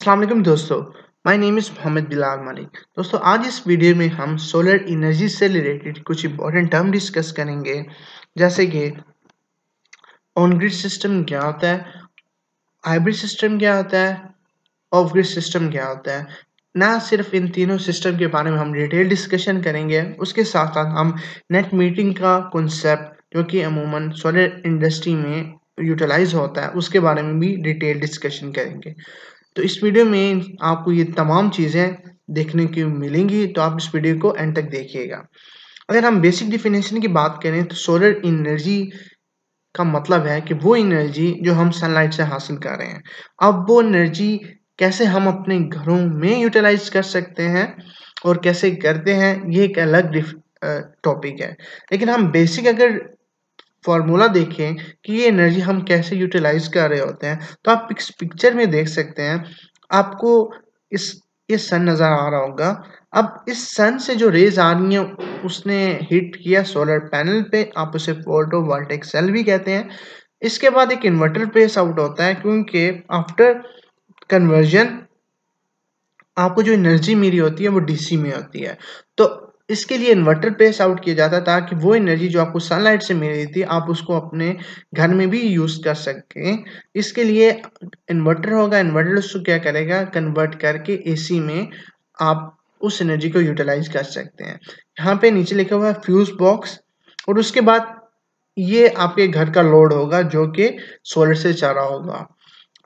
अस्सलाम वालेकुम दोस्तों। My name is Mohammad Bilal Malik. दोस्तों आज इस वीडियो में हम सोलर एनर्जी से रिलेटेड कुछ इंपॉर्टेंट टर्म डिस्कस करेंगे, जैसे कि ऑन ग्रिड सिस्टम क्या होता है, हाइब्रिड सिस्टम क्या होता है, ऑफ ग्रिड सिस्टम क्या होता है। ना सिर्फ इन तीनों सिस्टम के बारे में हम डिटेल डिस्कशन करेंगे, उसके साथ साथ हम नेट मीटरिंग का कॉन्सेप्ट जो कि अमूमन सोलर इंडस्ट्री में यूटिलाइज होता है उसके बारे में भी डिटेल डिस्कशन करेंगे। तो इस वीडियो में आपको ये तमाम चीज़ें देखने को मिलेंगी, तो आप इस वीडियो को एंड तक देखिएगा। अगर हम बेसिक डिफिनेशन की बात करें तो सोलर एनर्जी का मतलब है कि वो एनर्जी जो हम सनलाइट से हासिल कर रहे हैं। अब वो एनर्जी कैसे हम अपने घरों में यूटिलाइज कर सकते हैं और कैसे करते हैं, ये एक अलग टॉपिक है। लेकिन हम बेसिक अगर फॉर्मूला देखें कि ये एनर्जी हम कैसे यूटिलाइज कर रहे होते हैं, तो आप इस पिक्चर में देख सकते हैं। आपको इस ये सन नज़र आ रहा होगा। अब इस सन से जो रेज आ रही हैं उसने हिट किया सोलर पैनल पे, आप उसे फोटोवोल्टिक सेल भी कहते हैं। इसके बाद एक इन्वर्टर प्लेस आउट होता है, क्योंकि आफ्टर कन्वर्जन आपको जो एनर्जी मिली होती है वो डीसी में होती है। तो इसके लिए इन्वर्टर प्लेस आउट किया जाता है ताकि वो एनर्जी जो आपको सनलाइट से मिल रही थी आप उसको अपने घर में भी यूज़ कर सकें। इसके लिए इन्वर्टर होगा, इन्वर्टर उसको क्या करेगा, कन्वर्ट करके एसी में आप उस एनर्जी को यूटिलाइज कर सकते हैं। यहाँ पे नीचे लिखा हुआ है फ्यूज बॉक्स, और उसके बाद ये आपके घर का लोड होगा जो कि सोलर से चल रहा होगा।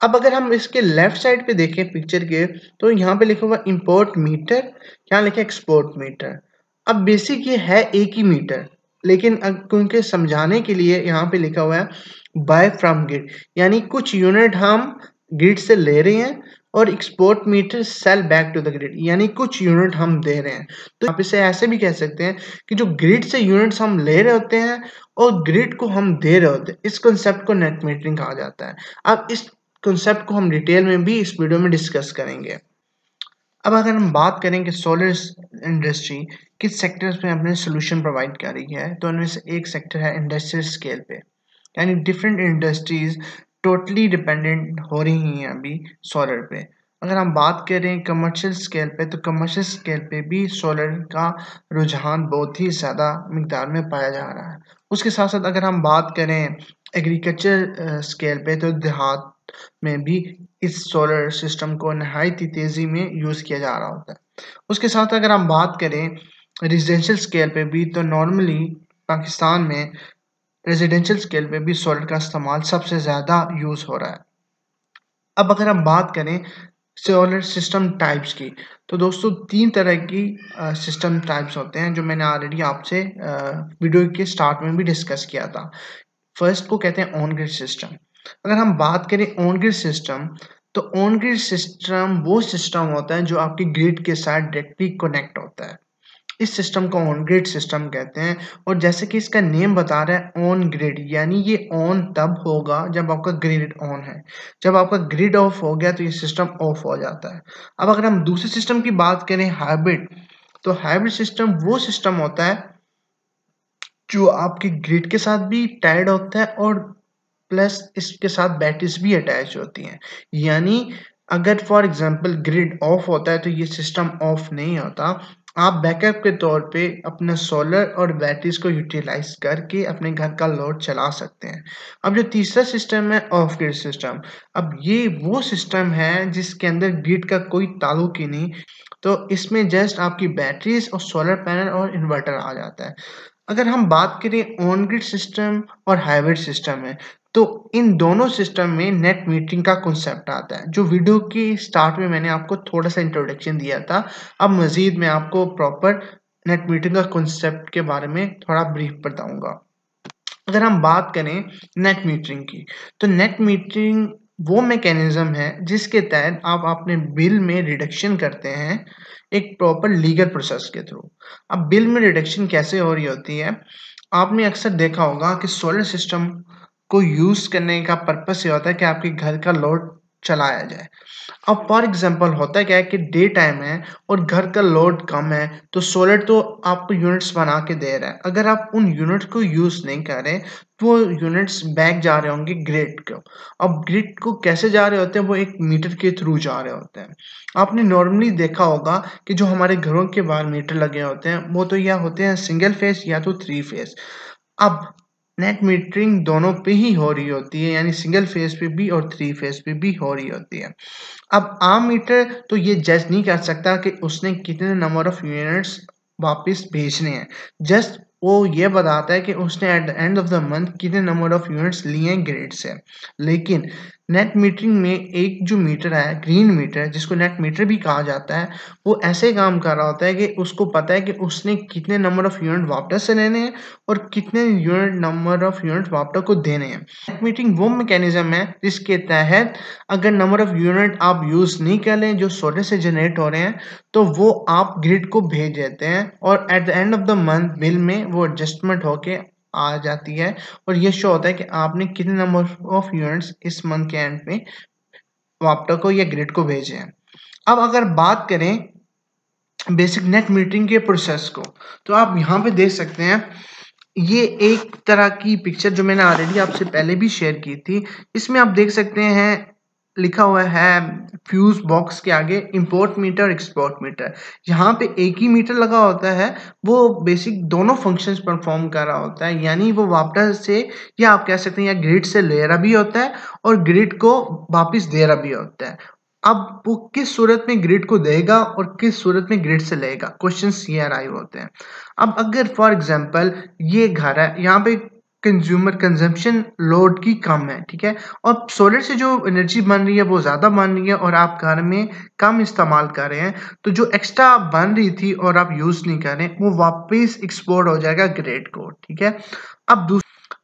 अब अगर हम इसके लेफ्ट साइड पे देखें पिक्चर के, तो यहाँ पे लिखा हुआ इम्पोर्ट मीटर, यहाँ लिखा एक्सपोर्ट मीटर। अब बेसिक ये है एक ही मीटर, लेकिन क्योंकि समझाने के लिए यहाँ पे लिखा हुआ है बाय फ्रॉम ग्रिड, यानी कुछ यूनिट हम ग्रिड से ले रहे हैं और export meter sell back to the grid, यानी कुछ यूनिट हम दे रहे हैं। तो आप इसे ऐसे भी कह सकते हैं कि जो ग्रिड से यूनिट्स हम ले रहे होते हैं और ग्रिड को हम दे रहे होते हैं, इस कंसेप्ट को नेट मीटरिंग कहा जाता है। अब इस कॉन्सेप्ट को हम डिटेल में भी इस वीडियो में डिस्कस करेंगे। अब अगर हम बात करें कि सोलर इंडस्ट्री किस सेक्टर्स में अपने सोल्यूशन प्रोवाइड कर रही है, तो उनमें से एक सेक्टर है इंडस्ट्रियल स्केल पे, यानी डिफरेंट इंडस्ट्रीज टोटली डिपेंडेंट हो रही हैं अभी सोलर पे। अगर हम बात करें कमर्शियल स्केल पे, तो कमर्शियल स्केल पे भी सोलर का रुझान बहुत ही ज़्यादा मिकदार में पाया जा रहा है। उसके साथ साथ अगर हम बात करें एग्रीकल्चर स्केल पे, तो देहात में भी इस सोलर सिस्टम को नहायत ही तेज़ी में यूज़ किया जा रहा होता है। उसके साथ अगर हम बात करें रेजिडेंशियल स्केल पे भी, तो नॉर्मली पाकिस्तान में रेजिडेंशियल स्केल पे भी सोलर का इस्तेमाल सबसे ज़्यादा यूज़ हो रहा है। अब अगर हम बात करें सोलर सिस्टम टाइप्स की, तो दोस्तों 3 तरह की सिस्टम टाइप्स होते हैं जो मैंने ऑलरेडी आपसे वीडियो के स्टार्ट में भी डिस्कस किया था। फर्स्ट को कहते हैं ऑन ग्रिड सिस्टम। अगर हम बात करें ऑन ग्रिड सिस्टम, तो ऑन ग्रिड सिस्टम वो सिस्टम होता है जो आपकी ग्रिड के साथ डायरेक्टली कनेक्ट होता है। इस सिस्टम को ऑन ग्रिड सिस्टम कहते हैं, और जैसे कि इसका नेम बता रहा है ऑन ग्रिड, यानी ये ऑन तब होगा जब आपका ग्रिड ऑन है। जब आपका ग्रिड ऑफ हो गया तो ये सिस्टम ऑफ हो जाता है। अब अगर हम दूसरे सिस्टम की बात करें हाइब्रिड, तो हाइब्रिड सिस्टम वो सिस्टम होता है जो आपके ग्रिड के साथ भी टाइड होता है और प्लस इसके साथ बैटरीज भी अटैच होती हैं। यानी अगर फॉर एग्जांपल ग्रिड ऑफ होता है तो ये सिस्टम ऑफ नहीं होता। आप बैकअप के तौर पे अपना सोलर और बैटरीज को यूटिलाइज करके अपने घर का लोड चला सकते हैं। अब जो तीसरा सिस्टम है ऑफ ग्रिड सिस्टम, अब ये वो सिस्टम है जिसके अंदर ग्रिड का कोई ताल्लुक ही नहीं। तो इसमें जस्ट आपकी बैटरीज और सोलर पैनल और इन्वर्टर आ जाता है। अगर हम बात करें ऑन ग्रिड सिस्टम और हाइब्रिड सिस्टम है, तो इन दोनों सिस्टम में नेट मीटरिंग का कॉन्सेप्ट आता है, जो वीडियो की स्टार्ट में मैंने आपको थोड़ा सा इंट्रोडक्शन दिया था। अब मजीद मैं आपको प्रॉपर नेट मीटरिंग का कॉन्सेप्ट के बारे में थोड़ा ब्रीफ बताऊंगा। अगर हम बात करें नेट मीटरिंग की, तो नेट मीटरिंग वो मैकेनिज्म है जिसके तहत आप अपने बिल में रिडक्शन करते हैं एक प्रॉपर लीगल प्रोसेस के थ्रू। अब बिल में रिडक्शन कैसे हो रही होती है, आपने अक्सर देखा होगा कि सोलर सिस्टम को यूज़ करने का पर्पस ये होता है कि आपके घर का लोड चलाया जाए। अब फॉर एग्जांपल होता क्या है कि डे टाइम है और घर का लोड कम है, तो सोलर तो आपको यूनिट्स बना के दे रहा है। अगर आप उन यूनिट को यूज नहीं करें तो वो यूनिट्स बैक जा रहे होंगे ग्रिड को। अब ग्रिड को कैसे जा रहे होते हैं, वो एक मीटर के थ्रू जा रहे होते हैं। आपने नॉर्मली देखा होगा कि जो हमारे घरों के बाहर मीटर लगे होते हैं वो तो या होते हैं सिंगल फेस या तो 3 फेस। अब नेट मीटरिंग दोनों पे ही हो रही होती है, यानी सिंगल फेस पे भी और 3 फेस पे भी हो रही होती है। अब आम मीटर तो ये जज नहीं कर सकता कि उसने कितने नंबर ऑफ यूनिट्स वापस भेजने हैं। जस्ट वो ये बताता है कि उसने at the end of the month कितने नंबर ऑफ यूनिट्स लिए हैं ग्रिड से। लेकिन नेट मीटरिंग में एक जो मीटर है, ग्रीन मीटर, जिसको नेट मीटर भी कहा जाता है, वो ऐसे काम कर रहा होता है कि उसको पता है कि उसने कितने नंबर ऑफ यूनिट वापस से लेने हैं और कितने नंबर ऑफ यूनिट वापस को देने हैं। नेट मीटरिंग वो मैकेनिज्म है जिसके तहत अगर नंबर ऑफ यूनिट आप यूज नहीं कर लें जो सोलर से जनरेट हो रहे हैं, तो वो आप ग्रिड को भेज देते हैं और at the end of the month bill में वो एडजस्टमेंट होके आ जाती है और ये शो होता है कि आपने कितने नंबर ऑफ यूनिट्स इस मंथ के एंड में वापटा को या ग्रिड को भेजे हैं। अब अगर बात करें बेसिक नेट मीटरिंग के प्रोसेस को, तो आप यहाँ पे देख सकते हैं ये एक तरह की पिक्चर जो मैंने ऑलरेडी आपसे पहले भी शेयर की थी। इसमें आप देख सकते हैं लिखा हुआ है फ्यूज बॉक्स के आगे इंपोर्ट मीटर एक्सपोर्ट मीटर। यहाँ पे एक ही मीटर लगा होता है, वो बेसिक दोनों फंक्शंस परफॉर्म कर रहा होता है, यानी वो वापस से या आप कह सकते हैं या ग्रिड से ले रहा भी होता है और ग्रिड को वापस दे रहा भी होता है। अब वो किस सूरत में ग्रिड को देगा और किस सूरत में ग्रिड से लेगा, क्वेश्चंस ये अराइव होते हैं। अब अगर फॉर एग्जांपल ये घर है, यहाँ पे कंज्यूमर कंजम्पशन लोड की कम है, ठीक है, और सोलर से जो एनर्जी बन रही है वो ज़्यादा बन रही है और आप घर में कम इस्तेमाल कर रहे हैं, तो जो एक्स्ट्रा बन रही थी और आप यूज़ नहीं कर रहे वो वापस एक्सपोर्ट हो जाएगा ग्रिड को, ठीक है। अब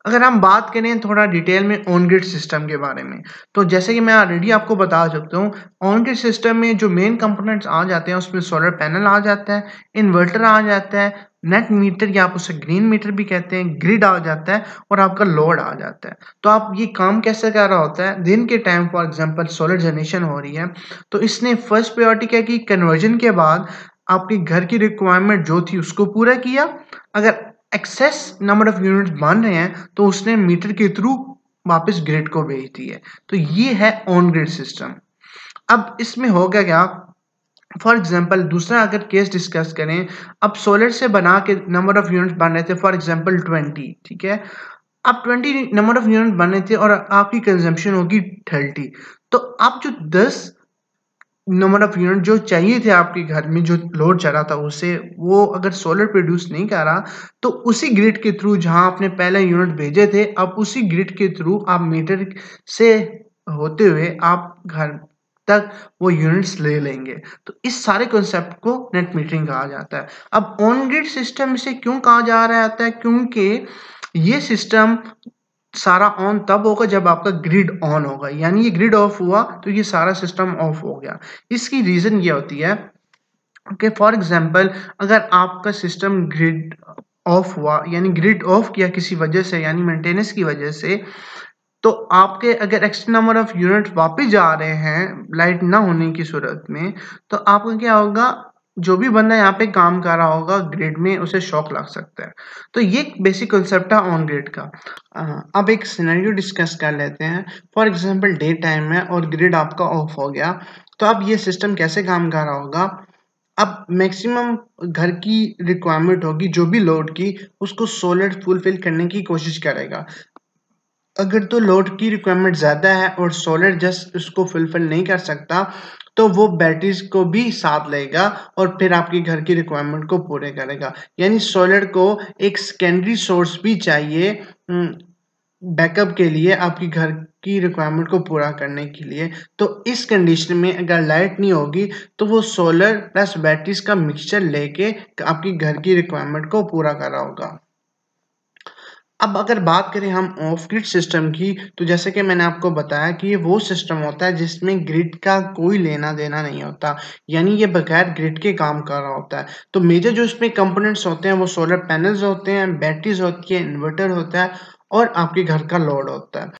अगर हम बात करें थोड़ा डिटेल में ऑन ग्रिड सिस्टम के बारे में, तो जैसे कि मैं ऑलरेडी आपको बता सकता हूँ, ऑन ग्रिड सिस्टम में जो मेन कंपोनेंट्स आ जाते हैं उसमें सोलर पैनल आ जाता है, इन्वर्टर आ जाता है, नेट मीटर या आप उसे ग्रीन मीटर भी कहते हैं, ग्रिड आ जाता है और आपका लोड आ जाता है। तो आप ये काम कैसे कर रहा होता है, दिन के time for example solar generation हो रही है, तो इसने फर्स्ट प्रायोरिटी क्या की, कन्वर्जन के बाद आपके घर की रिक्वायरमेंट जो थी उसको पूरा किया। अगर एक्सेस नंबर ऑफ यूनिट्स बन रहे हैं तो उसने मीटर के थ्रू वापस ग्रिड को भेज दी है। तो ये है ऑन ग्रिड सिस्टम। अब इसमें होगा क्या, फॉर एग्जांपल दूसरा अगर केस डिस्कस करें, अब सोलर से बना के नंबर ऑफ यूनिट्स बन रहे थे फॉर एग्जांपल 20, ठीक है। अब 20 नंबर ऑफ यूनिट बन रहे थे और आपकी कंजम्पशन होगी 30, तो आप जो 10 नंबर ऑफ यूनिट जो चाहिए थे आपके घर में जो लोड चला था उसे, वो अगर सोलर प्रोड्यूस नहीं कर रहा, तो उसी ग्रिड के थ्रू जहां आपने पहले यूनिट भेजे थे, अब उसी ग्रिड के थ्रू आप मीटर से होते हुए आप घर तक वो यूनिट्स ले लेंगे। तो इस सारे कॉन्सेप्ट को नेट मीटरिंग कहा जाता है। अब ऑन ग्रिड सिस्टम से क्यों कहा जा रहा है, क्योंकि ये सिस्टम सारा ऑन तब होगा जब आपका ग्रिड ऑन होगा, यानी ये ग्रिड ऑफ हुआ तो ये सारा सिस्टम ऑफ हो गया। इसकी रीजन ये होती है कि फॉर एग्जांपल अगर आपका सिस्टम ग्रिड ऑफ हुआ, यानी ग्रिड ऑफ किया किसी वजह से, यानी मेंटेनेंस की वजह से, तो आपके अगर एक्स्ट्रा नंबर ऑफ यूनिट वापस जा रहे हैं लाइट ना होने की सूरत में, तो आपका क्या होगा, जो भी बंदा यहाँ पे काम कर रहा होगा ग्रिड में उसे शॉक लग सकता है। तो ये बेसिक कंसेप्ट है ऑन ग्रिड का। अब एक सिनेरियो डिस्कस कर लेते हैं। फॉर एग्जांपल डे टाइम में और ग्रिड आपका ऑफ हो गया, तो अब ये सिस्टम कैसे काम कर रहा होगा। अब मैक्सिमम घर की रिक्वायरमेंट होगी जो भी लोड की, उसको सोलर फुलफिल करने की कोशिश करेगा। अगर तो लोड की रिक्वायरमेंट ज़्यादा है और सोलर जस्ट उसको फुलफिल नहीं कर सकता, तो वो बैटरीज को भी साथ लेगा और फिर आपके घर की रिक्वायरमेंट को पूरे करेगा। यानी सोलर को एक सेकेंडरी सोर्स भी चाहिए बैकअप के लिए, आपकी घर की रिक्वायरमेंट को पूरा करने के लिए। तो इस कंडीशन में अगर लाइट नहीं होगी तो वो सोलर प्लस बैटरीज का मिक्सचर लेके आपकी घर की रिक्वायरमेंट को पूरा कर रहा होगा। अब अगर बात करें हम ऑफ ग्रिड सिस्टम की, तो जैसे कि मैंने आपको बताया कि ये वो सिस्टम होता है जिसमें ग्रिड का कोई लेना देना नहीं होता, यानी ये बगैर ग्रिड के काम कर रहा होता है। तो मेजर जो इसमें कंपोनेंट्स होते हैं वो सोलर पैनल्स होते हैं, बैटरीज होती है, इन्वर्टर होता है और आपके घर का लोड होता है।